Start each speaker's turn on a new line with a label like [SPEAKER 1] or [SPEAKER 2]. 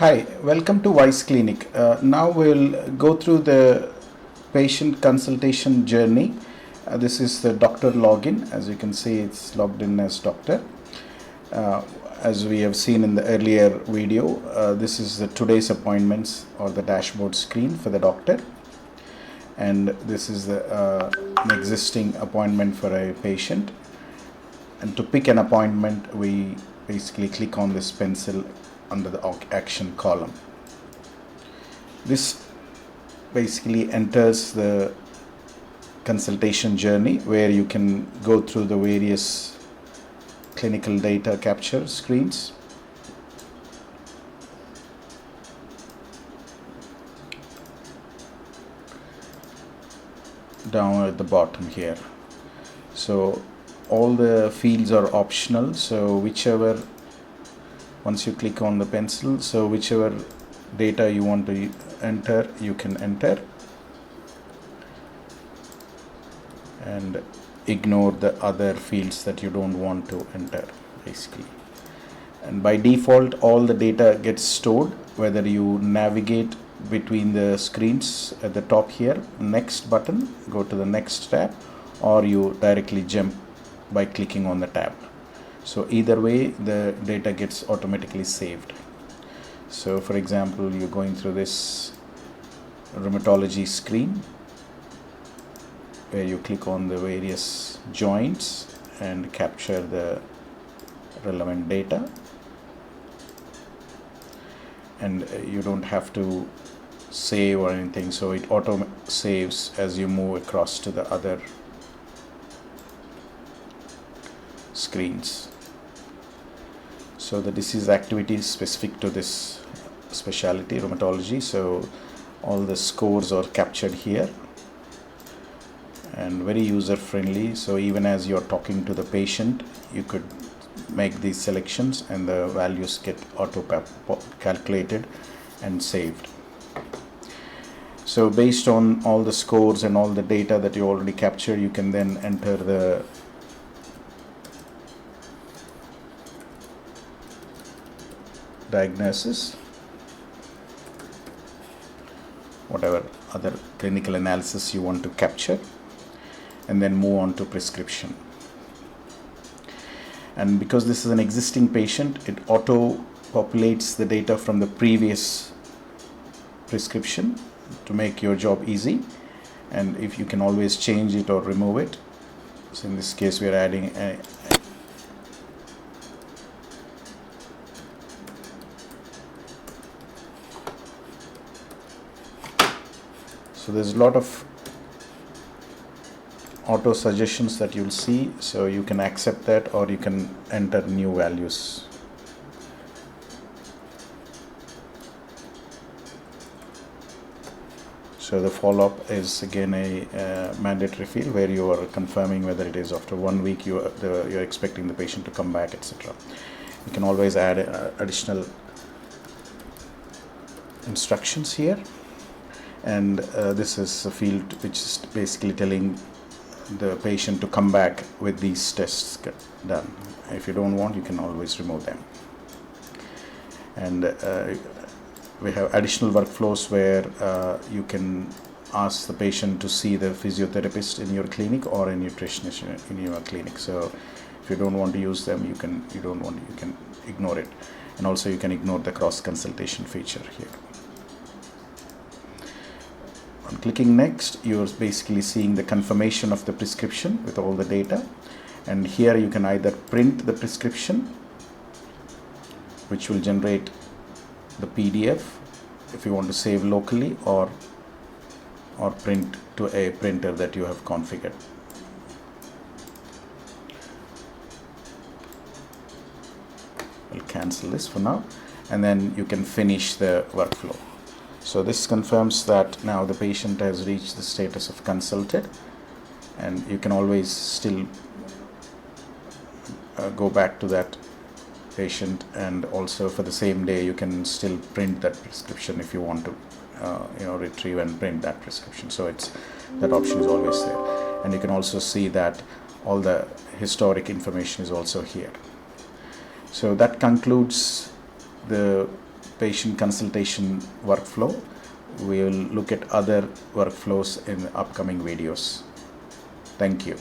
[SPEAKER 1] Hi, welcome to Wise Clinic. Now we'll go through the patient consultation journey. This is the doctor login. As you can see, it's logged in as doctor. As we have seen in the earlier video, this is the today's appointments or the dashboard screen for the doctor. And this is the an existing appointment for a patient. And to pick an appointment, we basically click on this pencil under the action column. This basically enters the consultation journey where you can go through the various clinical data capture screens. Down at the bottom here. So all the fields are optional, so once you click on the pencil, so whichever data you want to enter, you can enter and ignore the other fields that you don't want to enter basically. And by default, all the data gets stored, whether you navigate between the screens at the top here, next button, go to the next tab, or you directly jump by clicking on the tab. So either way, the data gets automatically saved. So for example, you're going through this rheumatology screen where you click on the various joints and capture the relevant data, and you don't have to save or anything, so it auto saves as you move across to the other screens. So the disease activity is specific to this specialty, rheumatology, so all the scores are captured here and very user friendly. So even as you're talking to the patient, you could make these selections and the values get auto calculated and saved. So based on all the scores and all the data that you already captured, you can then enter the diagnosis, whatever other clinical analysis you want to capture, and then move on to prescription. And because this is an existing patient, it auto populates the data from the previous prescription to make your job easy, and if you can always change it or remove it. So in this case, we are adding so there's a lot of auto suggestions that you'll see, so you can accept that or you can enter new values. So the follow-up is again a mandatory field where you are confirming whether it is after 1 week you're expecting the patient to come back, etc. You can always add additional instructions here. And this is a field which is basically telling the patient to come back with these tests done. If you don't want, you can always remove them. And we have additional workflows where you can ask the patient to see the physiotherapist in your clinic or a nutritionist in your clinic. So if you don't want to use them, you can ignore it. And also you can ignore the cross consultation feature here. On clicking next, you're basically seeing the confirmation of the prescription with all the data, and here you can either print the prescription, which will generate the PDF if you want to save locally, or print to a printer that you have configured. We'll cancel this for now, and then you can finish the workflow. So this confirms that now the patient has reached the status of consulted, and you can always still go back to that patient, and also for the same day you can still print that prescription if you want to retrieve and print that prescription. So that option is always there, and you can also see that all the historic information is also here. So that concludes the patient consultation workflow. We will look at other workflows in upcoming videos. Thank you.